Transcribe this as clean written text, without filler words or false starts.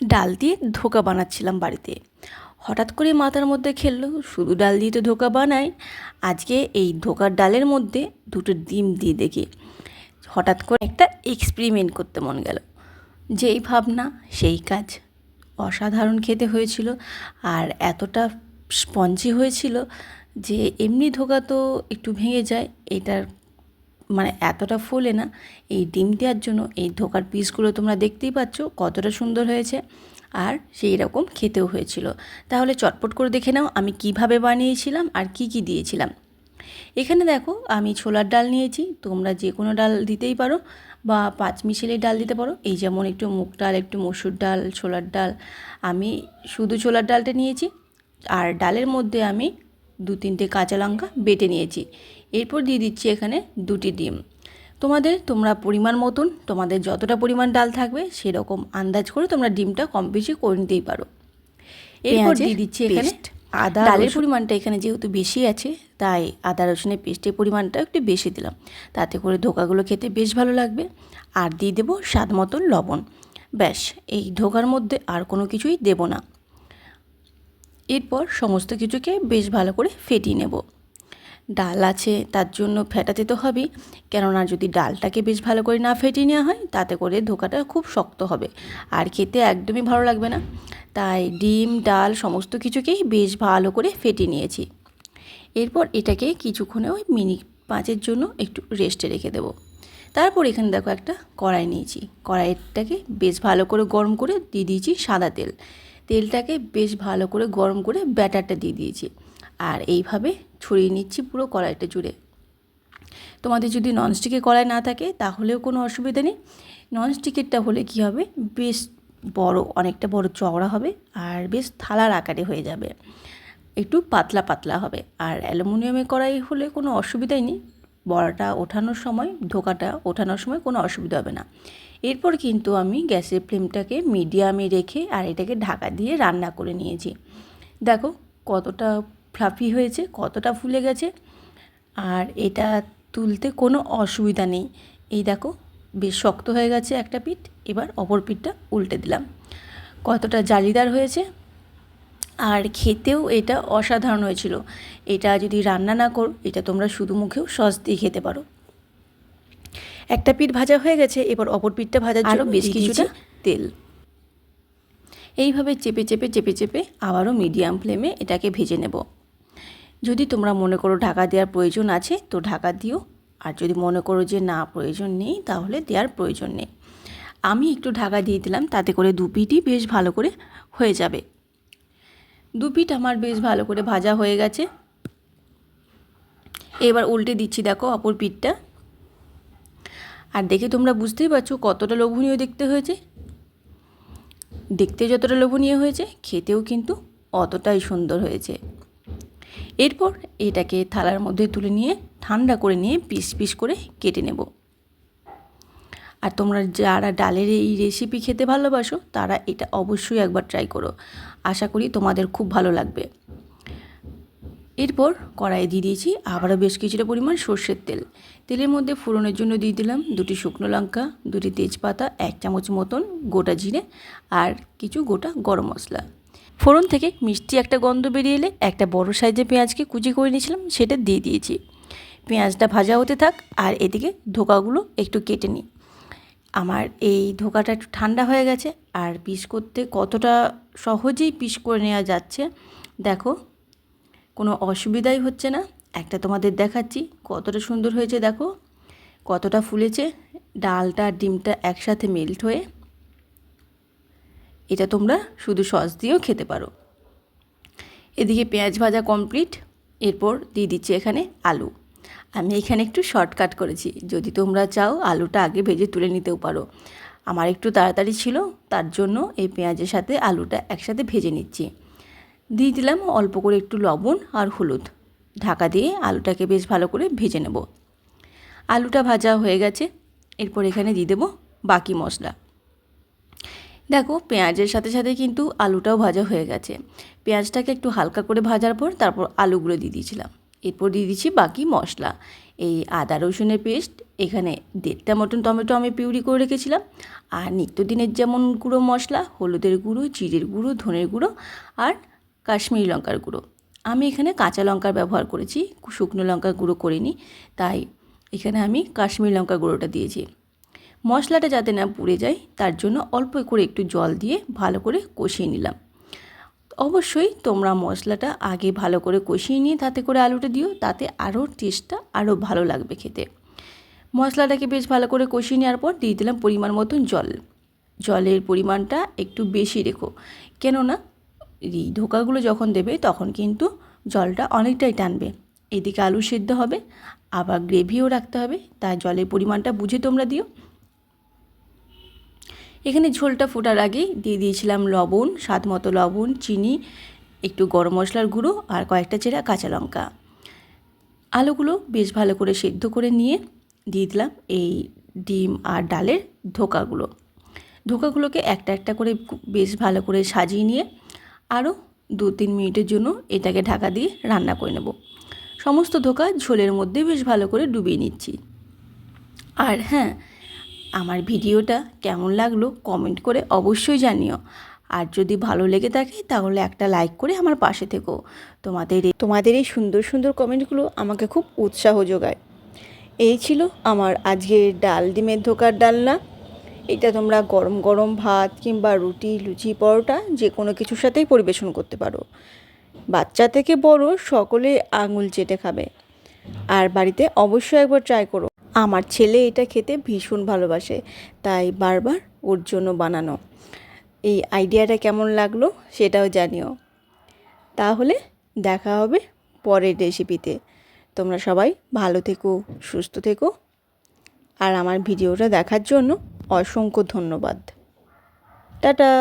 ডাল দিয়ে ধোকা বানাচ্ছিলাম বাড়িতে। হঠাৎ করে মাথার মধ্যে খেললো শুধু ডাল দিয়ে তো ধোকা বানাই, আজকে এই ধোকার ডালের মধ্যে দুটো ডিম দিয়ে দেখি। হঠাৎ করে একটা এক্সপেরিমেন্ট করতে মন গেল, যেই ভাবনা সেই কাজ। অসাধারণ খেতে হয়েছিল, আর এতটা স্পঞ্জি হয়েছিল যে এমনি ধোকা তো একটু ভেঙে যায়, এটার মানে এতটা ফোলে না। এই ডিম দেওয়ার জন্য এই ধোকার পিসগুলো তোমরা দেখতেই পাচ্ছ কতটা সুন্দর হয়েছে, আর সেই রকম খেতেও হয়েছিল। তাহলে চটপট করে দেখে নাও আমি কিভাবে বানিয়েছিলাম আর কি কি দিয়েছিলাম। এখানে দেখো আমি ছোলার ডাল নিয়েছি, তোমরা যে কোনো ডাল দিতেই পারো বা পাঁচমিশালি ডাল দিতে পারো। এই যেমন একটু মুগ ডাল, একটু মসুর ডাল, ছোলার ডাল। আমি শুধু ছোলার ডালটা নিয়েছি, আর ডালের মধ্যে আমি 2-3টে কাঁচা লঙ্কা বেটে নিয়েছি। এরপর দিয়ে দিচ্ছি এখানে 2টি ডিম। তোমরা পরিমাণ মতন, তোমাদের যতটা পরিমাণ ডাল থাকবে সেরকম আন্দাজ করে তোমরা ডিমটা কম বেশি করে নিতেই পারো। এরপর দিয়ে দিচ্ছি এখানে আদা। ডালের পরিমাণটা এখানে যেহেতু বেশি আছে, তাই আদা রসুনের পেস্টের পরিমাণটা একটু বেশি দিলাম, তাতে করে ধোকাগুলো খেতে বেশ ভালো লাগবে। আর দিয়ে দেবো স্বাদ মতন লবণ। ব্যাস, এই ধোকার মধ্যে আর কোনো কিছুই দেব না। এরপর সমস্ত কিছুকে বেশ ভালো করে ফেটিয়ে নেব। ডাল আছে তার জন্য ফেটাতে তো হবেই, কেননা যদি ডালটাকে বেশ ভালো করে না ফেটিয়ে নেওয়া হয় তাতে করে ধোকাটা খুব শক্ত হবে আর খেতে একদমই ভালো লাগবে না। তাই ডিম ডাল সমস্ত কিছুকেই বেশ ভালো করে ফেটিয়ে নিয়েছি। এরপর এটাকে কিছুক্ষণে ওই মিনিট 5-এর জন্য একটু রেস্টে রেখে দেবো। তারপর এখানে দেখো একটা কড়াই নিয়েছি, কড়াইটাকে বেশ ভালো করে গরম করে দিয়ে দিয়েছি সাদা তেল। তেলটাকে বেশ ভালো করে গরম করে ব্যাটারটা দিয়ে দিয়েছি, আর এইভাবে ছড়িয়ে নিচ্ছি পুরো কড়াইটা জুড়ে। তোমাদের যদি ননস্টিকের কড়াই না থাকে তাহলেও কোনো অসুবিধা নেই। ননস্টিকেরটা হলে কি হবে, বেশ বড়, অনেকটা বড় চওড়া হবে আর বেশ থালার আকারে হয়ে যাবে, একটু পাতলা পাতলা হবে। আর অ্যালুমিনিয়ামের কড়াই হলে কোনো অসুবিধাই নেই, বড়াটা ওঠানোর সময়, ধোকাটা ওঠানোর সময় কোনো অসুবিধা হবে না। এরপর কিন্তু আমি গ্যাসের ফ্লেমটাকে মিডিয়ামে রেখে আর এটাকে ঢাকা দিয়ে রান্না করে নিয়েছি। দেখো কতটা ফ্লাফি হয়েছে, কতটা ফুলে গেছে, আর এটা তুলতে কোনো অসুবিধা নেই। এই দেখো বেশ শক্ত হয়ে গেছে একটা পিঠ, এবার অপর পিঠটা উল্টে দিলাম। কতটা জালিদার হয়েছে, আর খেতেও এটা অসাধারণ হয়েছিল। এটা যদি রান্না না করো, এটা তোমরা শুধু মুখেও সস দিয়ে খেতে পারো। একটা পিঠ ভাজা হয়ে গেছে, এবার অপর পিঠটা ভাজার জন্য বেশ কিছুটা তেল। এইভাবে চেপে চেপে চেপে চেপে আবারও মিডিয়াম ফ্লেমে এটাকে ভেজে নেব। যদি তোমরা মনে করো ঢাকা দেওয়ার প্রয়োজন আছে তো ঢাকা দিও, আর যদি মনে করো যে না প্রয়োজন নেই তাহলে দেওয়ার প্রয়োজন নেই। আমি একটু ঢাকা দিয়ে দিলাম, তাতে করে দু পিঠই বেশ ভালো করে হয়ে যাবে। দু পিঠ আমার বেশ ভালো করে ভাজা হয়ে গেছে, এবার উল্টে দিচ্ছি দেখো অপর পিঠটা। আর দেখে তোমরা বুঝতেই পারছো কতটা লোভনীয় দেখতে হয়েছে। দেখতে যতটা লোভনীয় হয়েছে, খেতেও কিন্তু অতটাই সুন্দর হয়েছে। এরপর এটাকে থালার মধ্যে তুলে নিয়ে ঠান্ডা করে নিয়ে পিস পিস করে কেটে নেব। আর তোমরা যারা ডালের এই রেসিপি খেতে ভালোবাসো তারা এটা অবশ্যই একবার ট্রাই করো, আশা করি তোমাদের খুব ভালো লাগবে। এরপর কড়াইয়ে দিয়ে দিয়েছি আবারও বেশ কিছুটা পরিমাণ সর্ষের তেল। তেলের মধ্যে ফোড়নের জন্য দিয়ে দিলাম 2টি শুকনো লঙ্কা, 2টি তেজপাতা, 1 চামচ মতন গোটা জিরে আর কিছু গোটা গরম মশলা। ফোড়ন থেকে মিষ্টি একটা গন্ধ বেরিয়ে এলে একটা বড় সাইজের পেঁয়াজকে কুচি করে নিয়েছিলাম, সেটা দিয়ে দিয়েছি। পেঁয়াজটা ভাজা হতে থাক, আর এদিকে ধোকাগুলো একটু কেটে নিই। আমার এই ধোকাটা একটু ঠান্ডা হয়ে গেছে, আর পিস করতে কতটা সহজেই পিস করে নেওয়া যাচ্ছে দেখো, কোনো অসুবিধাই হচ্ছে না। একটা তোমাদের দেখাচ্ছি কতটা সুন্দর হয়েছে, দেখো কতটা ফুলেছে, ডালটা ডিমটা একসাথে মেল্ট হয়ে। এটা তোমরা শুধু সস দিয়েও খেতে পারো। এদিকে পেঁয়াজ ভাজা কমপ্লিট, এরপর দিয়ে দিচ্ছি এখানে আলু। আমি এখানে একটু শর্টকাট করেছি, যদি তোমরা চাও আলুটা আগে ভেজে তুলে নিতেও পারো। আমার একটু তাড়াতাড়ি ছিল, তার জন্য এই পেঁয়াজের সাথে আলুটা একসাথে ভেজে নিচ্ছি। দিয়ে দিলাম অল্প করে একটু লবণ আর হলুদ, ঢাকা দিয়ে আলুটাকে বেশ ভালো করে ভেজে নেব। আলুটা ভাজা হয়ে গেছে, এরপর এখানে দিয়ে দেবো বাকি মশলা। দেখো পেঁয়াজের সাথে সাথে কিন্তু আলুটাও ভাজা হয়ে গেছে। পেঁয়াজটাকে একটু হালকা করে ভাজার পর তারপর আলুগুলো দিয়ে দিয়েছিলাম। এরপর দিয়ে দিচ্ছি বাকি মশলা, এই আদা রসুনের পেস্ট, এখানে 1.5টা মতন টমেটো আমি পিউরি করে রেখেছিলাম। আর নিত্যদিনের যেমন গুঁড়ো মশলা, হলুদের গুঁড়ো, জিরের গুঁড়ো, ধনের গুঁড়ো আর কাশ্মীরি লঙ্কার গুঁড়ো। আমি এখানে কাঁচা লঙ্কার ব্যবহার করেছি, শুকনো লঙ্কার গুঁড়ো করিনি, তাই এখানে আমি কাশ্মীরি লঙ্কার গুঁড়োটা দিয়েছি। মশলাটা যাতে না পুড়ে যায় তার জন্য অল্প করে একটু জল দিয়ে ভালো করে কষিয়ে নিলাম। অবশ্যই তোমরা মশলাটা আগে ভালো করে কষিয়ে নিয়ে তাতে করে আলুটা দিও, তাতে আরও টেস্টটা আরও ভালো লাগবে খেতে। মশলাটাকে বেশ ভালো করে কষিয়ে নেওয়ার পর দিয়ে দিলাম পরিমাণ মতন জল। জলের পরিমাণটা একটু বেশি রেখো, কেননা এই ধোকাগুলো যখন দেবে তখন কিন্তু জলটা অনেকটাই টানবে। এদিকে আলু সেদ্ধ হবে, আবার গ্রেভিও রাখতে হবে, তাই জলের পরিমাণটা বুঝে তোমরা দিও। এখানে ঝোলটা ফোটার আগেই দিয়ে দিয়েছিলাম লবণ, স্বাদ মতো লবণ, চিনি, একটু গরম মশলার গুঁড়ো আর কয়েকটা চেরা কাঁচা লঙ্কা। আলুগুলো বেশ ভালো করে সেদ্ধ করে নিয়ে দিয়ে দিলাম এই ডিম আর ডালের ধোকাগুলোকে একটা একটা করে বেশ ভালো করে সাজিয়ে নিয়ে আরও 2-3 মিনিটের জন্য এটাকে ঢাকা দিয়ে রান্না করে নেব। সমস্ত ধোকা ঝোলের মধ্যে বেশ ভালো করে ডুবিয়ে নিচ্ছি। আর হ্যাঁ, আমার ভিডিওটা কেমন লাগলো কমেন্ট করে অবশ্যই জানিও। আর যদি ভালো লেগে থাকে তাহলে একটা লাইক করে আমার পাশে থেকো। তোমাদের এই সুন্দর সুন্দর কমেন্টগুলো আমাকে খুব উৎসাহ যোগায়। এই ছিল আমার আজকের ডিমের ধোকার ডালনা। এটা তোমরা গরম গরম ভাত কিংবা রুটি, লুচি, পরোটা যে কোনো কিছুর সাথেই পরিবেশন করতে পারো। বাচ্চা থেকে বড় সকলে আঙুল চেটে খাবে। আর বাড়িতে অবশ্যই একবার ট্রাই করো। আমার ছেলে এটা খেতে ভীষণ ভালোবাসে, তাই বারবার ওর জন্য বানানো। এই আইডিয়াটা কেমন লাগলো সেটাও জানিও। তাহলে দেখা হবে পরের রেসিপিতে। তোমরা সবাই ভালো থেকো, সুস্থ থেকো। আর আমার ভিডিওটা দেখার জন্য অসংখ্য ধন্যবাদ। টাটা।